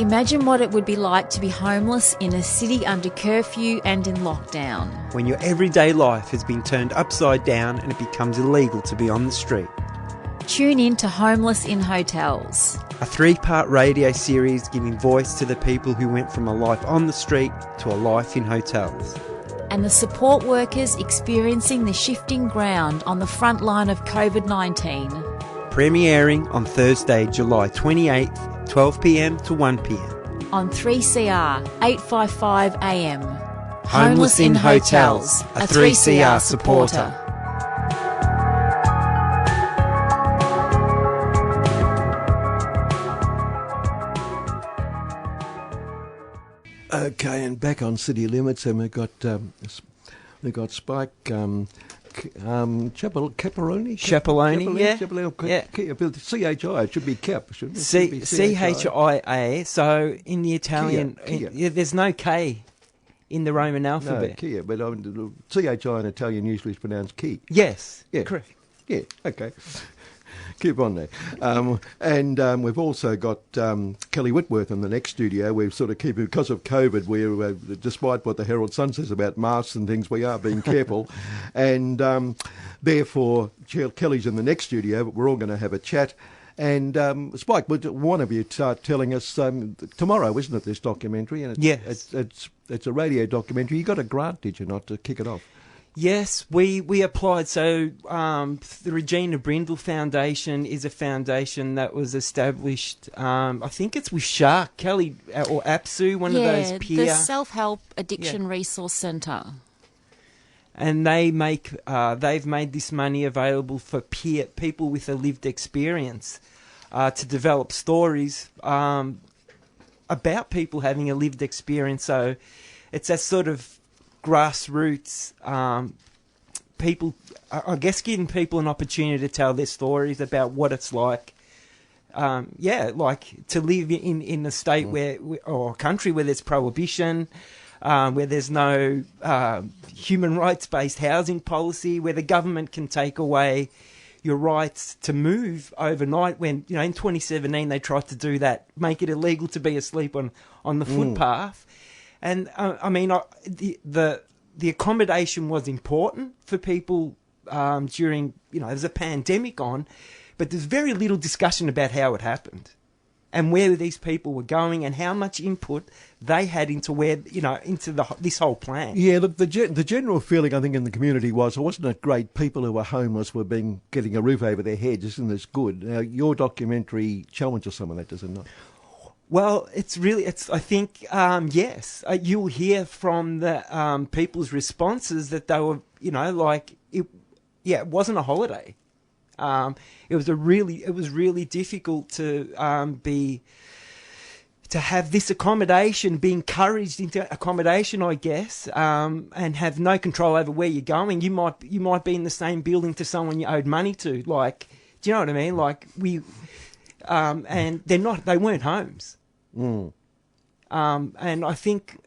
Imagine what it would be like to be homeless in a city under curfew and in lockdown. When your everyday life has been turned upside down and it becomes illegal to be on the street. Tune in to Homeless in Hotels. A 3-part radio series giving voice to the people who went from a life on the street to a life in hotels. And the support workers experiencing the shifting ground on the front line of COVID-19. Premiering on Thursday, July 28th, 12 p.m. to 1 p.m. on 3CR 855 AM. Homeless in Hotels, a 3CR supporter. Okay, and back on City Limits, and we've got Spike Caparoni? Chapeloni, yeah. CHI, it should be Cap, shouldn't it? CHIA, so in the Italian, Kia. there's no K in the Roman alphabet. No, Kia, but CHI in Italian usually is pronounced Key. Yes, yeah. Correct. Yeah, okay. Keep on there. And we've also got Kelly Whitworth in the next studio. We've sort of keeping, because of COVID, we're, despite what the Herald Sun says about masks and things, we are being careful. And therefore, Kelly's in the next studio, but we're all going to have a chat. And Spike, would one of you start telling us, tomorrow, isn't it, this documentary? And yes. It's a radio documentary. You got a grant, did you not, to kick it off? Yes, we applied. So the Regina Brindle Foundation is a foundation that was established, I think it's with Shark, Kelly, or APSU, one of those peer. The Self-Help Addiction Resource Centre. And they've made this money available for people with a lived experience to develop stories about people having a lived experience. So it's that sort of grassroots people, I guess, giving people an opportunity to tell their stories about what it's like, like to live in a state or a country where there's prohibition, where there's no human rights-based housing policy, where the government can take away your rights to move overnight. When, in 2017 they tried to do that, make it illegal to be asleep on the footpath. And the accommodation was important for people during, there's a pandemic on, but there's very little discussion about how it happened and where these people were going and how much input they had into this whole plan. Yeah, look, the general feeling I think in the community was, wasn't it great? People who were homeless were getting a roof over their heads. Isn't this good? Now, your documentary challenges some of that, does it not? Well, I think, yes. You'll hear from the people's responses that they were, it wasn't a holiday. It was really difficult to have this accommodation, be encouraged into accommodation, I guess, and have no control over where you're going. You might be in the same building to someone you owed money to. Like, do you know what I mean? Like and they weren't homes. And I think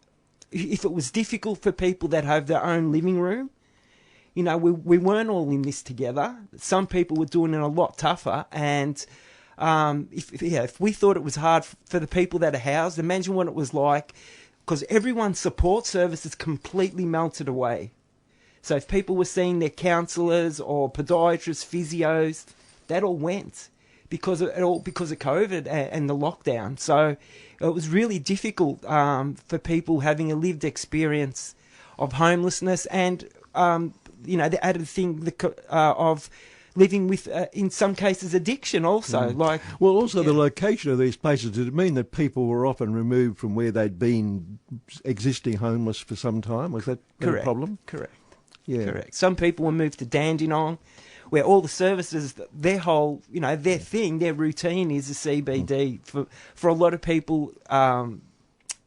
if it was difficult for people that have their own living room, we weren't all in this together. Some people were doing it a lot tougher. And if we thought it was hard for the people that are housed, imagine what it was like, because everyone's support services completely melted away. So if people were seeing their counsellors or podiatrists, physios, that all went because of COVID and the lockdown. So it was really difficult for people having a lived experience of homelessness and, the added thing of living with, in some cases, addiction also. The location of these places, did it mean that people were often removed from where they'd been existing homeless for some time? Was that a problem? Correct. Yeah. Correct. Some people were moved to Dandenong, where all the services, their whole, their thing, their routine is a CBD. For a lot of people,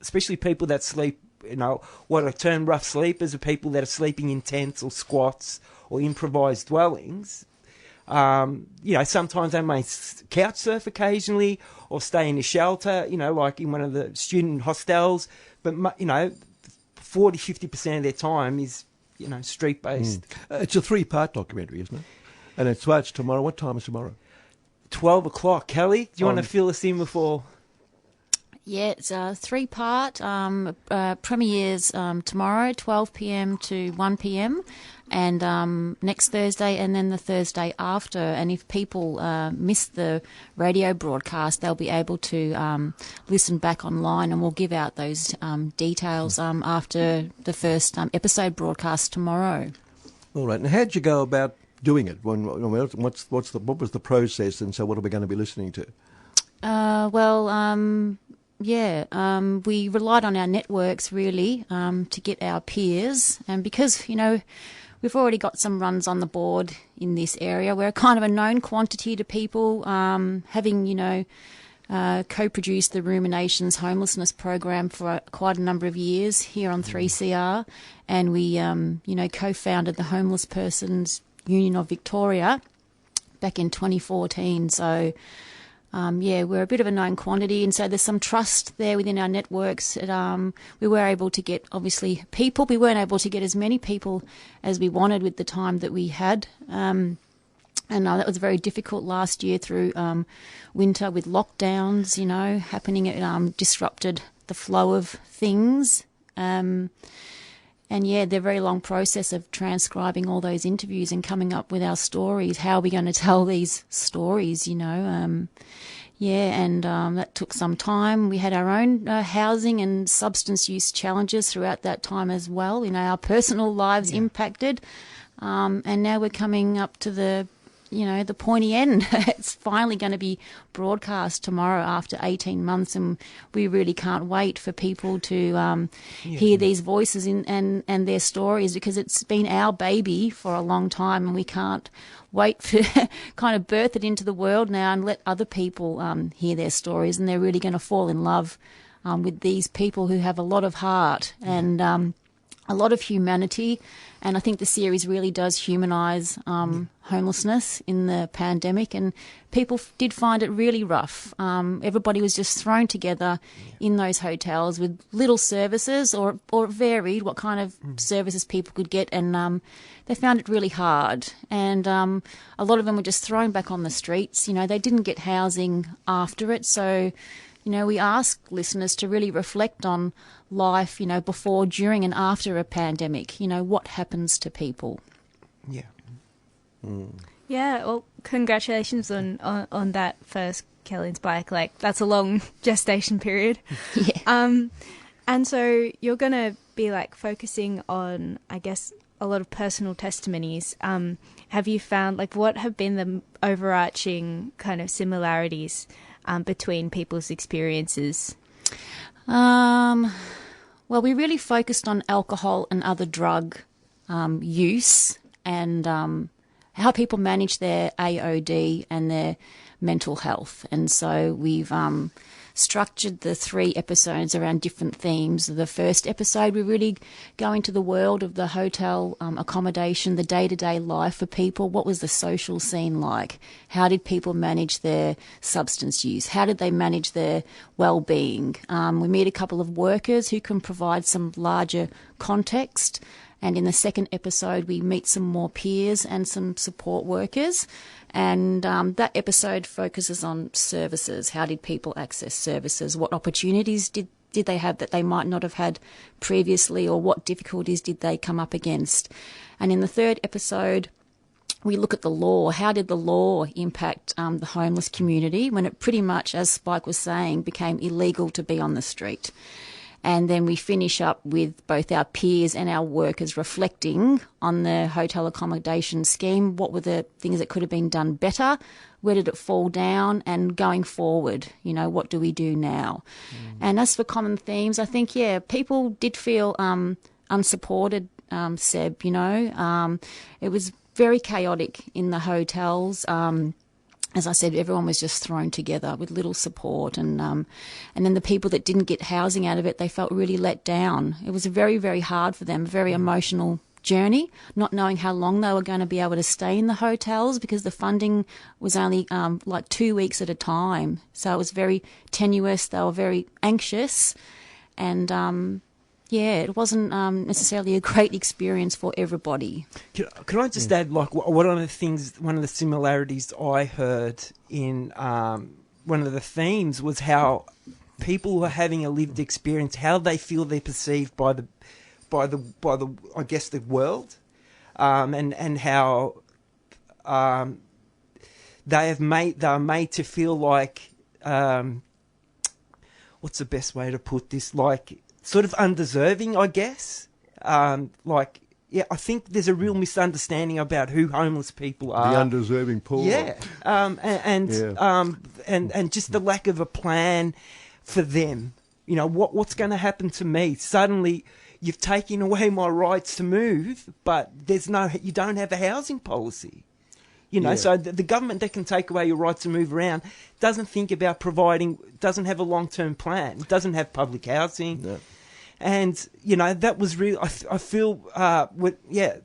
especially people that sleep, what I term rough sleepers are people that are sleeping in tents or squats or improvised dwellings. Sometimes they may couch surf occasionally or stay in a shelter, like in one of the student hostels. But, 40-50% of their time is, street-based. It's a 3-part documentary, isn't it? And it starts tomorrow. What time is tomorrow? 12 o'clock. Kelly, do you want to fill us in before? Yeah, it's a 3-part. Premieres tomorrow, 12 p.m. to 1 p.m. and next Thursday, and then the Thursday after. And if people miss the radio broadcast, they'll be able to listen back online, and we'll give out those details after the first episode broadcast tomorrow. All right. And how'd you go about doing it? What was the process, and so what are we going to be listening to? We relied on our networks really to get our peers, and because we've already got some runs on the board in this area. We're kind of a known quantity to people, having co-produced the Ruminations homelessness program for quite a number of years here on 3CR, and we co-founded the Homeless Persons Union of Victoria back in 2014. So. We're a bit of a known quantity, and so there's some trust there within our networks. We were able to get, obviously, people. We weren't able to get as many people as we wanted with the time that we had. And that was very difficult last year through winter with lockdowns, happening. It disrupted the flow of things. And the very long process of transcribing all those interviews and coming up with our stories. How are we going to tell these stories, that took some time. We had our own housing and substance use challenges throughout that time as well. Our personal lives impacted. And now we're coming up to the pointy end. It's finally going to be broadcast tomorrow after 18 months, and we really can't wait for people to hear these voices and their stories, because it's been our baby for a long time, and we can't wait for kind of birth it into the world now and let other people hear their stories, and they're really going to fall in love with these people who have a lot of heart and a lot of humanity. And I think the series really does humanise homelessness in the pandemic, and people did find it really rough. Everybody was just thrown together in those hotels with little services, or varied what kind of services people could get, and they found it really hard. And a lot of them were just thrown back on the streets. They didn't get housing after it, so we ask listeners to really reflect on life, before, during and after a pandemic. What happens to people? Yeah. Yeah, well, congratulations on that first Kelly and Spike. Like, that's a long gestation period. Yeah. And so you're going to be, focusing on, I guess, a lot of personal testimonies. Have you found, what have been the overarching kind of similarities between people's experiences? Well, we really focused on alcohol and other drug use, and how people manage their AOD and their mental health. And so we've structured the 3 episodes around different themes. The first episode, we really go into the world of the hotel accommodation, the day-to-day life for people. What was the social scene like? How did people manage their substance use? How did they manage their well-being? We meet a couple of workers who can provide some larger context. And in the second episode, we meet some more peers and some support workers. And that episode focuses on services. How did people access services? What opportunities did they have that they might not have had previously, or what difficulties did they come up against? And in the third episode, we look at the law. How did the law impact the homeless community when it pretty much, as Spike was saying, became illegal to be on the street? And then we finish up with both our peers and our workers reflecting on the hotel accommodation scheme. What were the things that could have been done better? Where did it fall down? And going forward, what do we do now? And as for common themes, I think, people did feel unsupported, Seb, it was very chaotic in the hotels. As I said, everyone was just thrown together with little support, and then the people that didn't get housing out of it, they felt really let down. It was very, very hard for them, a very emotional journey, not knowing how long they were going to be able to stay in the hotels, because the funding was only 2 weeks at a time. So it was very tenuous. They were very anxious, and it wasn't necessarily a great experience for everybody. Can I just add, one of the similarities I heard in one of the themes was how people who are having a lived experience, how they feel they're perceived by the I guess the world, and how they're made to feel like, what's the best way to put this? Like sort of undeserving, I guess. I think there's a real misunderstanding about who homeless people are. The undeserving poor. Yeah, and just the lack of a plan for them. You know, what's going to happen to me? Suddenly, you've taken away my rights to move, but you don't have a housing policy. You know, so the government that can take away your rights to move around doesn't think about doesn't have a long-term plan, doesn't have public housing. No. And, you know, that was really, I feel,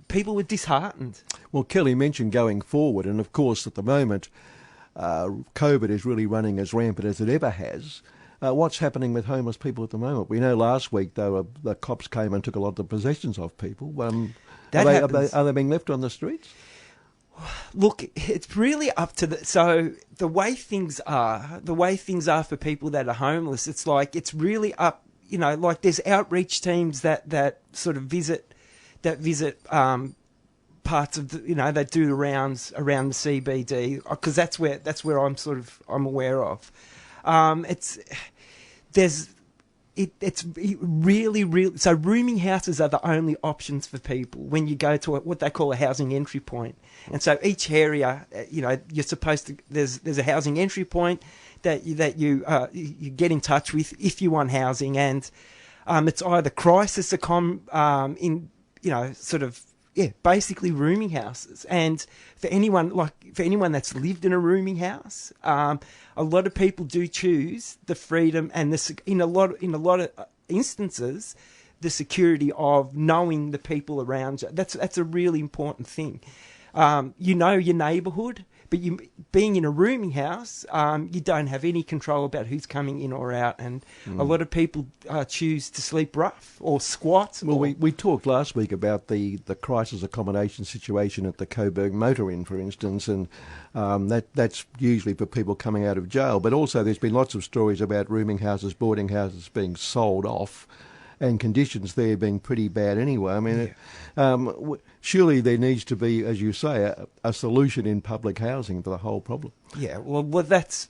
people were disheartened. Well, Kelly mentioned going forward, and of course at the moment, COVID is really running as rampant as it ever has. What's happening with homeless people at the moment? We know last week, though, the cops came and took a lot of the possessions off people. Are they being left on the streets? Look, it's really up to the way things are for people that are homeless. It's like it's really up. You know, like there's outreach teams that sort of visit parts of that do the rounds around the CBD, because that's where I'm aware of. It's really so rooming houses are the only options for people when you go to what they call a housing entry point. And so each area, you're supposed to there's a housing entry point that you get in touch with if you want housing, and it's either crisis basically rooming houses. And for anyone that's lived in a rooming house, a lot of people do choose the freedom and in a lot of instances, the security of knowing the people around you. That's a really important thing. You know your neighbourhood, but being in a rooming house, you don't have any control about who's coming in or out, and a lot of people choose to sleep rough or squat. Well, we talked last week about the crisis accommodation situation at the Coburg Motor Inn, for instance, and that's usually for people coming out of jail. But also there's been lots of stories about rooming houses, boarding houses being sold off, and conditions there being pretty bad anyway. I mean, surely there needs to be, as you say, a solution in public housing for the whole problem. Yeah, well, that's,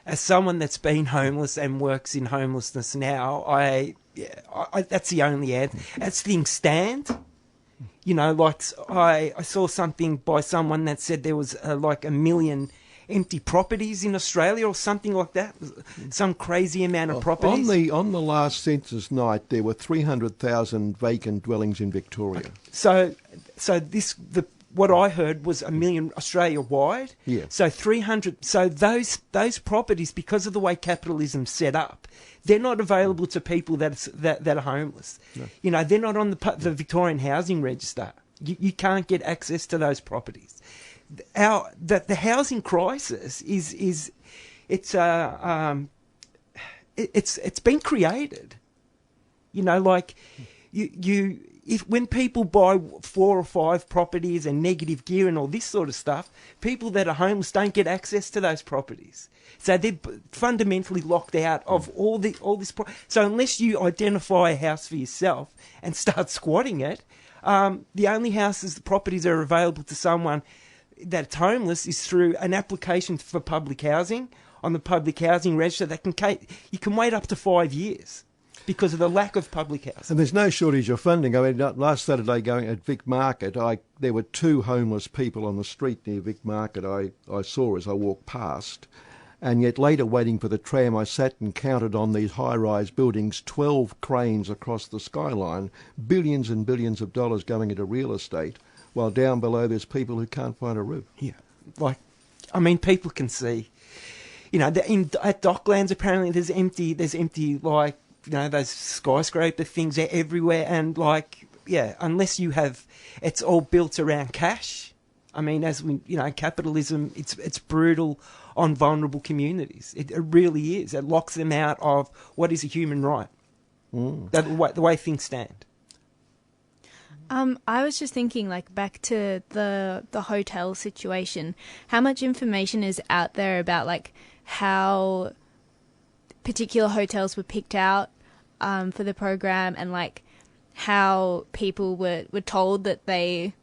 as someone that's been homeless and works in homelessness now, I that's the only answer. As things stand, I saw something by someone that said there was like 1 million empty properties in Australia or something like that, some crazy amount of properties. On the last census night, there were 300,000 vacant dwellings in Victoria. So what I heard was 1 million Australia wide. Yeah. So 300. So those properties, because of the way capitalism's set up, they're not available to people that are homeless. No. They're not on the Victorian Housing Register. You can't get access to those properties. The housing crisis it's been created. When people buy 4 or 5 properties and negative gear and all this sort of stuff, people that are homeless don't get access to those properties. So they're fundamentally locked out of all this. So unless you identify a house for yourself and start squatting it, the only properties that are available to someone that's homeless is through an application for public housing on the public housing register. You can wait up to 5 years because of the lack of public housing. And there's no shortage of funding. I mean, last Saturday going at Vic Market, there were 2 homeless people on the street near Vic Market I saw as I walked past. And yet later, waiting for the tram, I sat and counted on these high-rise buildings, 12 cranes across the skyline, billions and billions of dollars going into real estate, while down below there's people who can't find a roof. Yeah, people can see. At Docklands apparently there's empty those skyscraper things are everywhere, and unless you have, it's all built around cash. I mean, as we, capitalism, it's brutal on vulnerable communities. It really is. It locks them out of what is a human right. The way things stand. I was just thinking, back to the hotel situation. How much information is out there about how particular hotels were picked out for the program, and like how people were told that they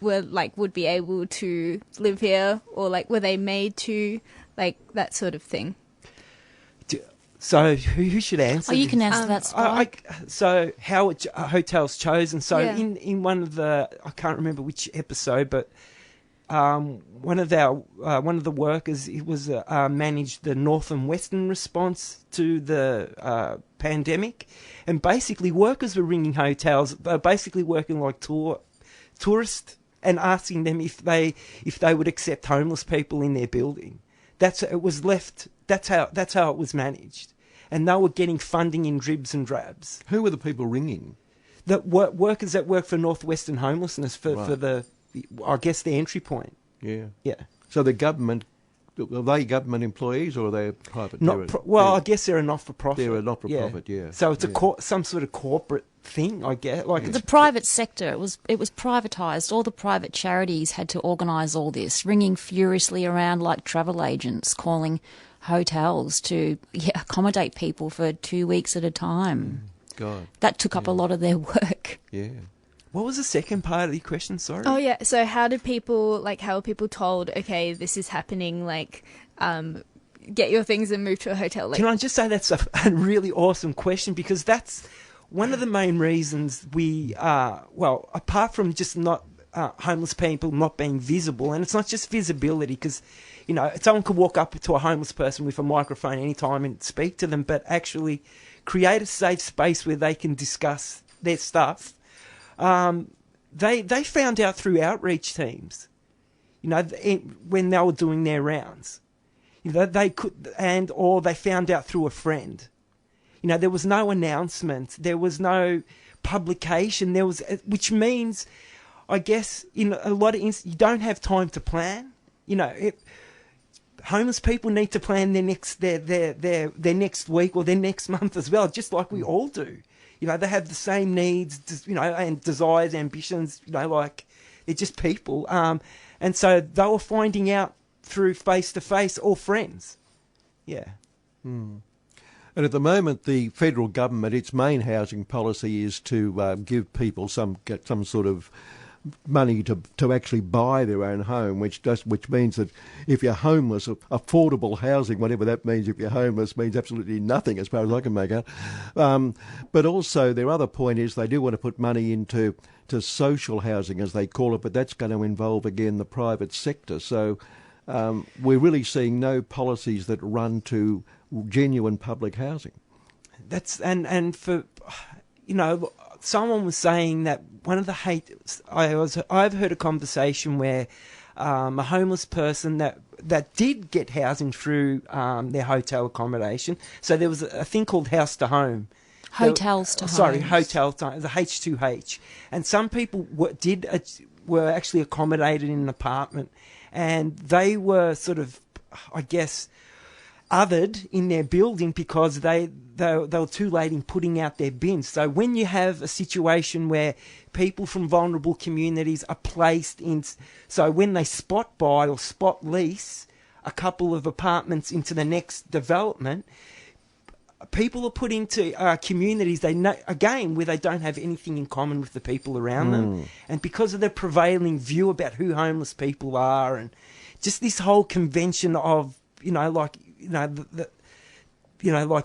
would be able to live here, or like were they made to, like that sort of thing. So who should answer? Oh, you this? can answer that, Spike. So how a hotel's chosen. So Yeah. in one of the, I can't remember which episode, but one of the workers, it was managed the north and western response to the pandemic, and basically workers were ringing hotels, basically working like tourists, and asking them if they would accept homeless people in their building. That's how it was managed, and they were getting funding in dribs and drabs. Who were the people ringing? The workers that work for Northwestern Homelessness for Right. the, I guess, the entry point. Yeah. Yeah. So the government, are they government employees or are they private? I guess they're a not-for-profit. They're a not-for-profit, yeah. So it's some sort of corporate thing, I guess. Like The private sector, it was privatised. All the private charities had to organise all this, ringing furiously around like travel agents, calling hotels to accommodate people for 2 weeks at a time. God. That took up a lot of their work. Yeah. What was the second part of your question? Sorry. Oh yeah. So how were people told, okay, this is happening, like get your things and move to a hotel? Like, Can I just say that's a really awesome question, because that's one of the main reasons we apart from just not homeless people not being visible, and it's not just visibility, because someone could walk up to a homeless person with a microphone anytime and speak to them, but actually create a safe space where they can discuss their stuff. They found out through outreach teams, when they were doing their rounds, they could, or they found out through a friend. There was no announcement, there was no publication, which means, I guess, in a lot of instances, you don't have time to plan. Homeless people need to plan their next week or their next month as well, just like we all do. They have the same needs, and desires, ambitions, like they're just people. And so they were finding out through face-to-face or friends. Yeah. And at the moment, the federal government, its main housing policy is to give people get some sort of money to actually buy their own home, which means that if you're homeless, affordable housing, whatever that means, if you're homeless, means absolutely nothing as far as I can make out. But also their other point is they do want to put money into social housing, as they call it, but that's going to involve, again, the private sector. So we're really seeing no policies that run to genuine public housing. That's and for someone was saying that one of the I've heard a conversation where a homeless person that did get housing through their hotel accommodation. So there was a thing called house to home. Hotels to Sorry, homes. hotel to the H2H, and some people were actually accommodated in an apartment, and they were sort of, I guess, othered in their building because they were too late in putting out their bins. So when you have a situation where people from vulnerable communities are placed in, so when they spot buy or spot lease a couple of apartments into the next development, people are put into communities they know, again, where they don't have anything in common with the people around them, and because of the prevailing view about who homeless people are, and just this whole convention of like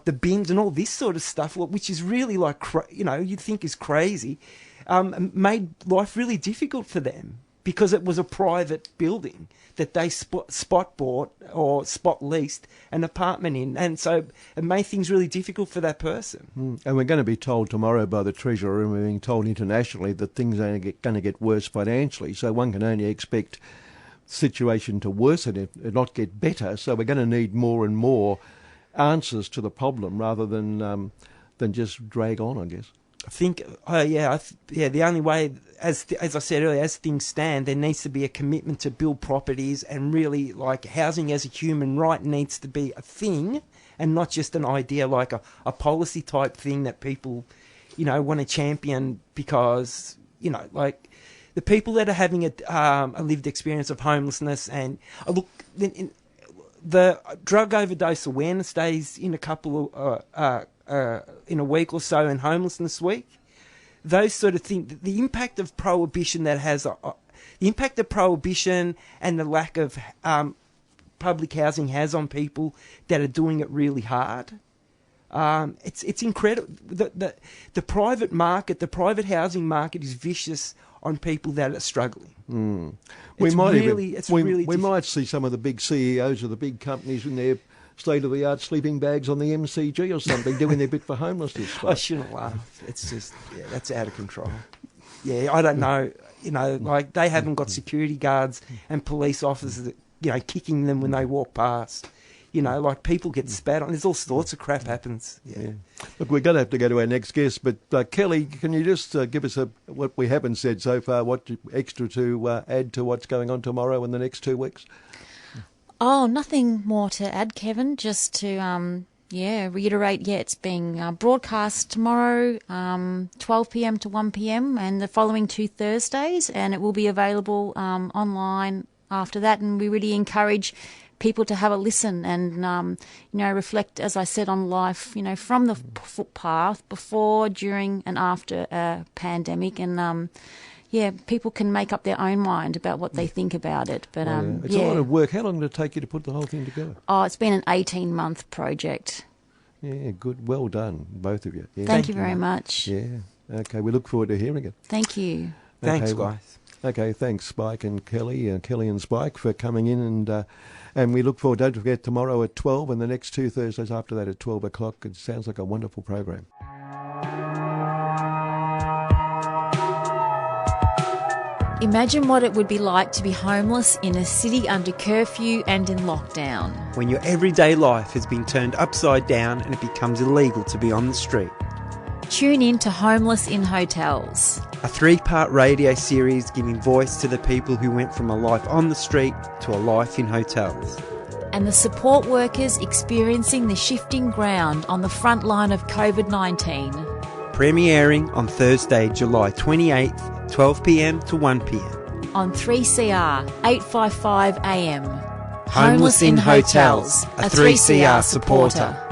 the bins and all this sort of stuff, which is really like you'd think is crazy, made life really difficult for them because it was a private building that they spot bought or spot leased an apartment in, and so it made things really difficult for that person. And we're going to be told tomorrow by the Treasurer, and we're being told internationally that things are going to get worse financially, so one can only expect the situation to worsen and not get better. So we're going to need more and more answers to the problem rather than just drag on, I guess. I think, the only way, as I said earlier, as things stand, there needs to be a commitment to build properties, and really, like, housing as a human right needs to be a thing and not just an idea, like a policy type thing that people, want to champion because, like, the people that are having a lived experience of homelessness, and look, the drug overdose awareness days in in a week or so, and homelessness week, those sort of things. The impact of prohibition that has, the impact of prohibition and the lack of public housing has on people that are doing it really hard. It's incredible. The private market, the private housing market, is vicious on people that are struggling. We We might see some of the big CEOs of the big companies in their state-of-the-art sleeping bags on the MCG or something, doing their bit for homelessness. I shouldn't laugh. It's just, that's out of control. Yeah, I don't know. Like, they haven't got security guards and police officers that, kicking them when they walk past. Like, people get spat on. There's all sorts of crap happens. Yeah. Look, we're going to have to go to our next guest, but Kelly, can you just give us what we haven't said so far, what extra to add to what's going on tomorrow and the next 2 weeks? Oh, nothing more to add, Kevin. Just to reiterate, it's being broadcast tomorrow, 12 p.m. to 1 p.m. and the following 2 Thursdays, and it will be available online after that. And we really encourage people to have a listen and reflect, as I said, on life, from the footpath before, during, and after a pandemic, and people can make up their own mind about what they think about it. But it's a lot of work. How long did it take you to put the whole thing together? Oh, it's been an 18-month project. Yeah, good. Well done, both of you. Yeah. Thank you very much. Yeah. Okay, we look forward to hearing it. Thank you. Thanks, guys. Okay, thanks, Spike and Kelly, Kelly and Spike, for coming in, and we look forward. Don't forget, tomorrow at 12 and the next 2 Thursdays after that at 12 o'clock. It sounds like a wonderful program. Imagine what it would be like to be homeless in a city under curfew and in lockdown. When your everyday life has been turned upside down and it becomes illegal to be on the street. Tune in to Homeless in Hotels, a 3-part radio series giving voice to the people who went from a life on the street to a life in hotels. and the support workers experiencing the shifting ground on the front line of COVID-19. Premiering on Thursday, July 28th, 12 p.m. to 1 p.m. on 3CR 855 AM. Homeless in Hotels, a 3CR supporter.